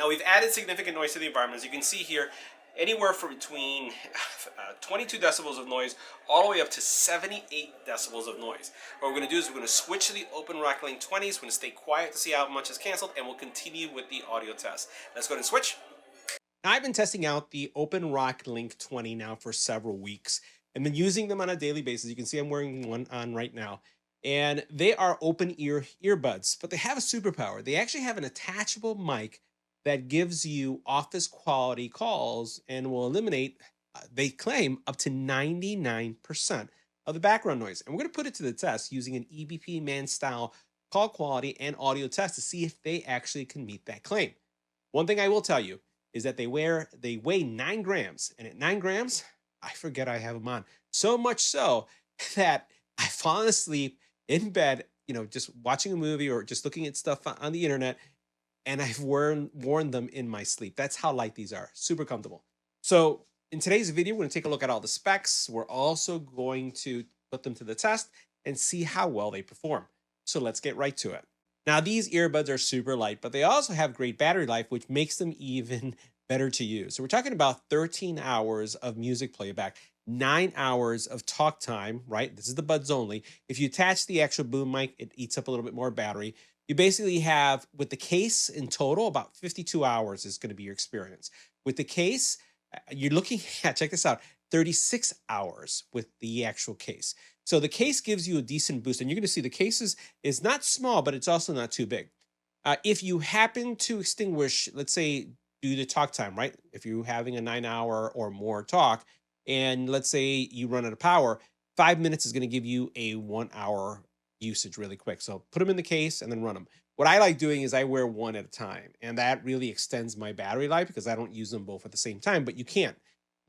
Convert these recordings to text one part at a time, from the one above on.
Now we've added significant noise to the environment. As you can see here, anywhere from between 22 decibels of noise all the way up to 78 decibels of noise. What we're going to do is we're going to switch to the OpenRock Link 20s. We're going to stay quiet to see how much is canceled, and we'll continue with the audio test. Let's go ahead and switch. Now, I've been testing out the OpenRock Link 20 now for several weeks and been using them on a daily basis. You can see I'm wearing one on right now. And they are open ear earbuds, but they have a superpower. They actually have an attachable mic that gives you office quality calls and will eliminate, they claim, up to 99% of the background noise. And we're going to put it to the test using an EBPMAN style call quality and audio test to see if they actually can meet that claim. One thing I will tell you is that they weigh 9 grams, and at 9 grams, I forget I have them on. So much so that I've fallen asleep in bed, just watching a movie or just looking at stuff on the internet, and I've worn them in my sleep. That's how light these are. Super comfortable. So in today's video, we're going to take a look at all the specs. We're also going to put them to the test and see how well they perform. So let's get right to it. Now, these earbuds are super light, but they also have great battery life, which makes them even better to use. So we're talking about 13 hours of music playback, 9 hours of talk time, right? This is the buds only. If you attach the actual boom mic, it eats up a little bit more battery. You basically have, with the case in total, about 52 hours is going to be your experience. With the case, you're looking at, check this out, 36 hours with the actual case. So the case gives you a decent boost, and you're going to see the case is not small, but it's also not too big. If you happen to extinguish, let's say, due to talk time, right? If you're having a 9-hour or more talk, and let's say you run out of power, 5 minutes is going to give you a 1-hour usage really quick. So put them in the case and then run them. What I like doing is I wear one at a time, and that really extends my battery life because I don't use them both at the same time, but you can.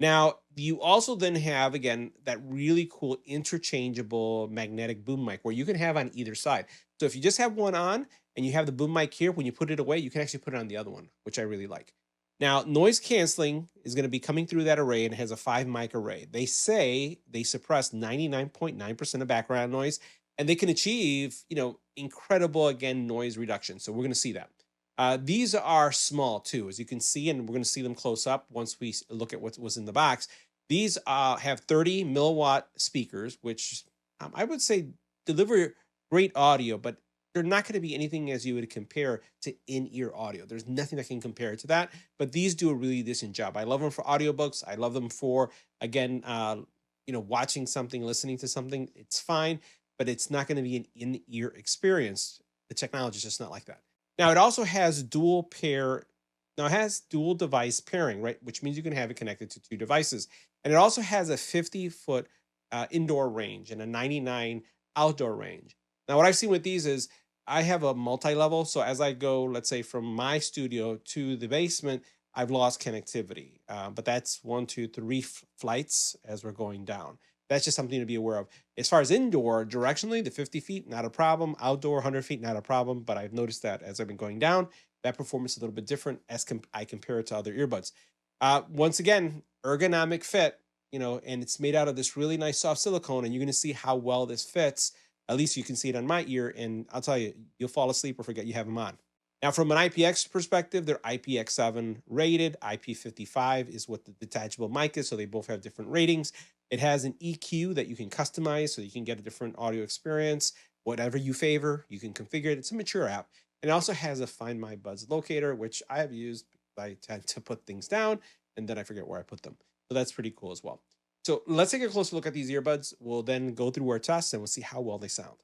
Now, you also then have, again, that really cool interchangeable magnetic boom mic where you can have on either side. So if you just have one on and you have the boom mic here, when you put it away, you can actually put it on the other one, which I really like. Now, noise canceling is going to be coming through that array, and it has a 5-mic array. They say they suppress 99.9% of background noise, and they can achieve, incredible, again, noise reduction. So we're going to see that. These are small too, as you can see, and we're going to see them close up once we look at what was in the box. These have 30 milliwatt speakers, which I would say deliver great audio, but they're not going to be anything as you would compare to in-ear audio. There's nothing that can compare to that, but these do a really decent job. I love them for audiobooks. I love them for, again, watching something, listening to something. It's fine, but it's not going to be an in-ear experience. The technology is just not like that. Now, it also has dual device pairing, right? Which means you can have it connected to 2 devices. And it also has a 50-foot indoor range and a 99 outdoor range. Now, what I've seen with these is I have a multi-level. So as I go, let's say from my studio to the basement, I've lost connectivity. But that's 1, 2, 3 flights as we're going down. That's just something to be aware of. As far as indoor, directionally, the 50 feet, not a problem. Outdoor, 100 feet, not a problem. But I've noticed that as I've been going down, that performance is a little bit different as I compare it to other earbuds. Once again, ergonomic fit, and it's made out of this really nice soft silicone, and you're going to see how well this fits. At least you can see it on my ear, and I'll tell you, you'll fall asleep or forget you have them on. Now, from an IPX perspective, they're IPX7 rated. IP55 is what the detachable mic is, so they both have different ratings. It has an EQ that you can customize so you can get a different audio experience. Whatever you favor, you can configure it. It's a mature app. And it also has a Find My Buds locator, which I have used. I tend to put things down, and then I forget where I put them. So that's pretty cool as well. So let's take a closer look at these earbuds. We'll then go through our tests, and we'll see how well they sound.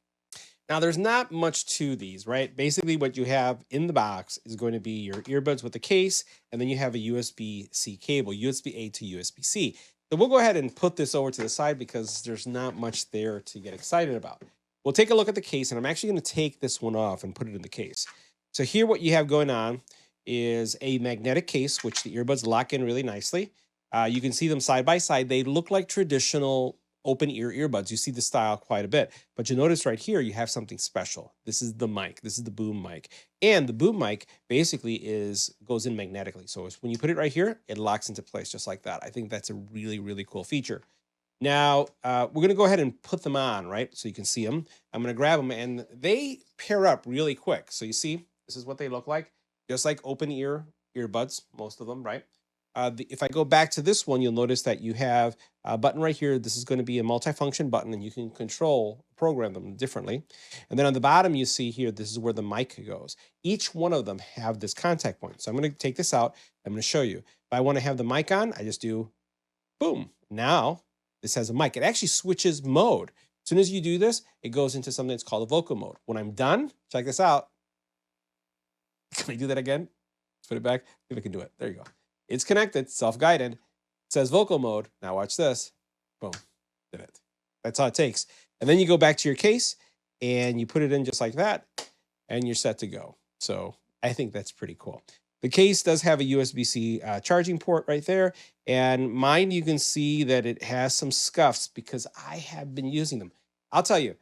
Now, there's not much to these, right? Basically, what you have in the box is going to be your earbuds with the case, and then you have a USB-C cable, USB-A to USB-C. So we'll go ahead and put this over to the side because there's not much there to get excited about. We'll take a look at the case, and I'm actually going to take this one off and put it in the case. So here what you have going on is a magnetic case, which the earbuds lock in really nicely. You can see them side by side. They look like traditional open ear earbuds. You see the style quite a bit, but you notice right here, you have something special. This is the mic. This is the boom mic. And the boom mic basically goes in magnetically. So when you put it right here, it locks into place just like that. I think that's a really, really cool feature. Now, we're going to go ahead and put them on, right? So you can see them. I'm going to grab them, and they pair up really quick. So you see, this is what they look like. Just like open ear earbuds, most of them, right? If I go back to this one, you'll notice that you have a button right here. This is going to be a multifunction button, and you can program them differently. And then on the bottom, you see here, this is where the mic goes. Each one of them have this contact point. So I'm going to take this out. I'm going to show you. If I want to have the mic on, I just do boom. Now this has a mic. It actually switches mode. As soon as you do this, it goes into something that's called a vocal mode. When I'm done, check this out. Can I do that again? Let's put it back. See if I can do it. There you go. It's connected, self-guided. It says vocal mode. Now watch this. Boom. Did it. That's all it takes. And then you go back to your case and you put it in just like that, and you're set to go. So I think that's pretty cool. The case does have a USB-C charging port right there. And mine, you can see that it has some scuffs because I have been using them. I'll tell you,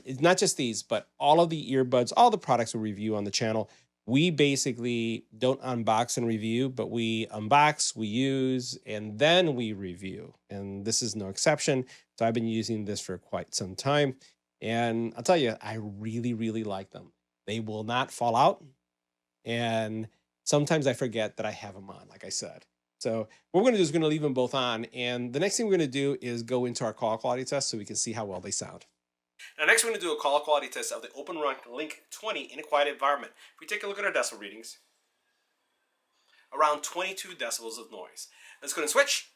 it's not just these, but all of the earbuds, all the products we review on the channel, we basically don't unbox and review, but we unbox, we use, and then we review. And this is no exception. So I've been using this for quite some time. And I'll tell you, I really, really like them. They will not fall out. And sometimes I forget that I have them on, like I said. So what we're going to do is we're going to leave them both on. And the next thing we're going to do is go into our call quality test so we can see how well they sound. Now next we're going to do a call quality test of the OpenRock Link 20 in a quiet environment. If we take a look at our decibel readings, around 22 decibels of noise. Let's go and switch.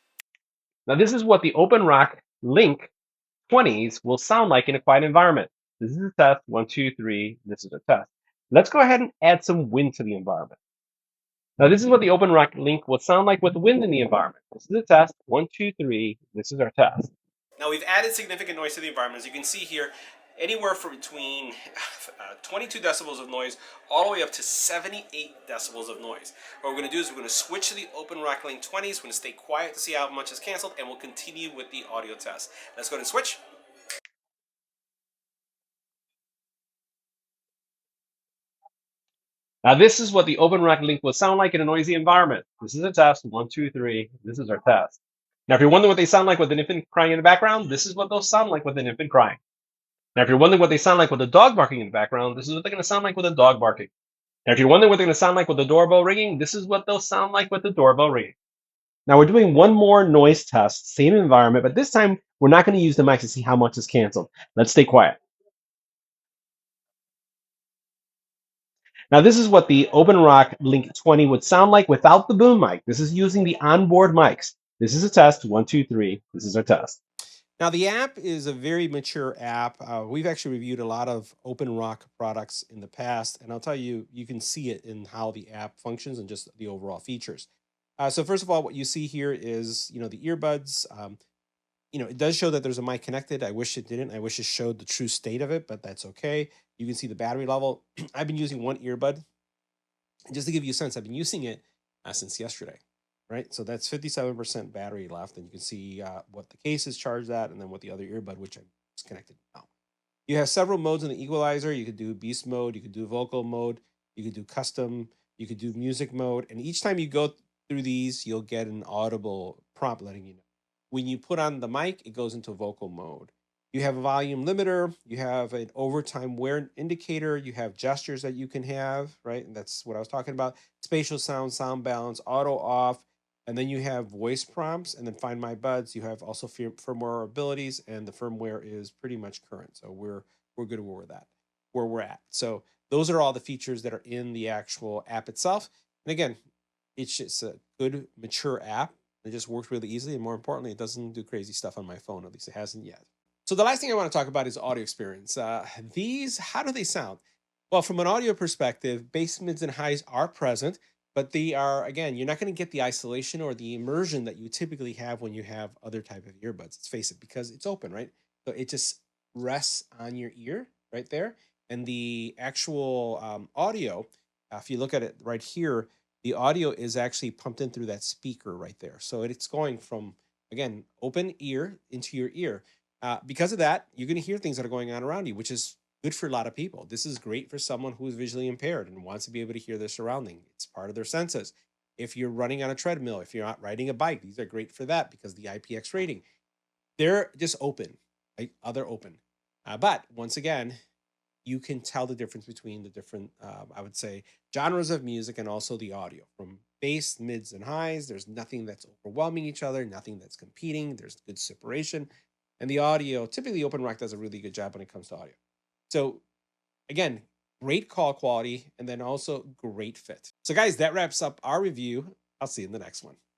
Now this is what the OpenRock Link 20s will sound like in a quiet environment. This is a test, 1, 2, 3, this is a test. Let's go ahead and add some wind to the environment. Now this is what the OpenRock Link will sound like with wind in the environment. This is a test, 1, 2, 3, this is our test. Now we've added significant noise to the environment. As you can see here, anywhere from between 22 decibels of noise all the way up to 78 decibels of noise. What we're going to do is we're going to switch to the OpenRock Link 20s. We're going to stay quiet to see how much is canceled, and we'll continue with the audio test. Let's go ahead and switch. Now this is what the OpenRock Link will sound like in a noisy environment. This is a test, 1, 2, 3, this is our test. Now if you're wondering what they sound like with an infant crying in the background, this is what they'll sound like with an infant crying. Now, if you're wondering what they sound like with a dog barking in the background, this is what they're going to sound like with a dog barking. Now, if you're wondering what they're going to sound like with the doorbell ringing, this is what they'll sound like with the doorbell ringing. Now, we're doing one more noise test, same environment, but this time we're not going to use the mic to see how much is canceled. Let's stay quiet. Now, this is what the OpenRock Link 20 would sound like without the boom mic. This is using the onboard mics. This is a test, 1, 2, 3. This is our test. Now, the app is a very mature app. We've actually reviewed a lot of OpenRock products in the past, and I'll tell you, you can see it in how the app functions and just the overall features. So first of all, what you see here is, the earbuds. It does show that there's a mic connected. I wish it didn't. I wish it showed the true state of it, but that's okay. You can see the battery level. I've been using one earbud. And just to give you a sense, I've been using it since yesterday. Right, so that's 57% battery left, and you can see what the case is charged at, and then what the other earbud, which I'm disconnected now. You have several modes in the equalizer. You could do beast mode, you could do vocal mode, you could do custom, you could do music mode, and each time you go through these, you'll get an audible prompt letting you know. When you put on the mic, it goes into vocal mode. You have a volume limiter, you have an overtime wear indicator, you have gestures that you can have, right? And that's what I was talking about. Spatial sound, sound balance, auto off. And then you have voice prompts, and then Find My Buds. You have also firmware abilities, and the firmware is pretty much current. So we're good where we're at. So those are all the features that are in the actual app itself. And again, it's just a good, mature app. It just works really easily, and more importantly, it doesn't do crazy stuff on my phone. At least it hasn't yet. So the last thing I want to talk about is audio experience. These, how do they sound? Well, from an audio perspective, bass, mids, and highs are present. But they are, again, you're not going to get the isolation or the immersion that you typically have when you have other type of earbuds. Let's face it, because it's open, right? So it just rests on your ear right there. And the actual audio, if you look at it right here, the audio is actually pumped in through that speaker right there. So it's going from, again, open ear into your ear. Because of that, you're going to hear things that are going on around you, which is good for a lot of people. This is great for someone who is visually impaired and wants to be able to hear their surrounding. It's part of their senses. If you're running on a treadmill, if you're not riding a bike, these are great for that because the IPX rating. They're just open. Right? They're open. But once again, you can tell the difference between the different, I would say, genres of music and also the audio from bass, mids, and highs. There's nothing that's overwhelming each other, nothing that's competing. There's good separation. And the audio, typically OpenRock does a really good job when it comes to audio. So again, great call quality and then also great fit. So guys, that wraps up our review. I'll see you in the next one.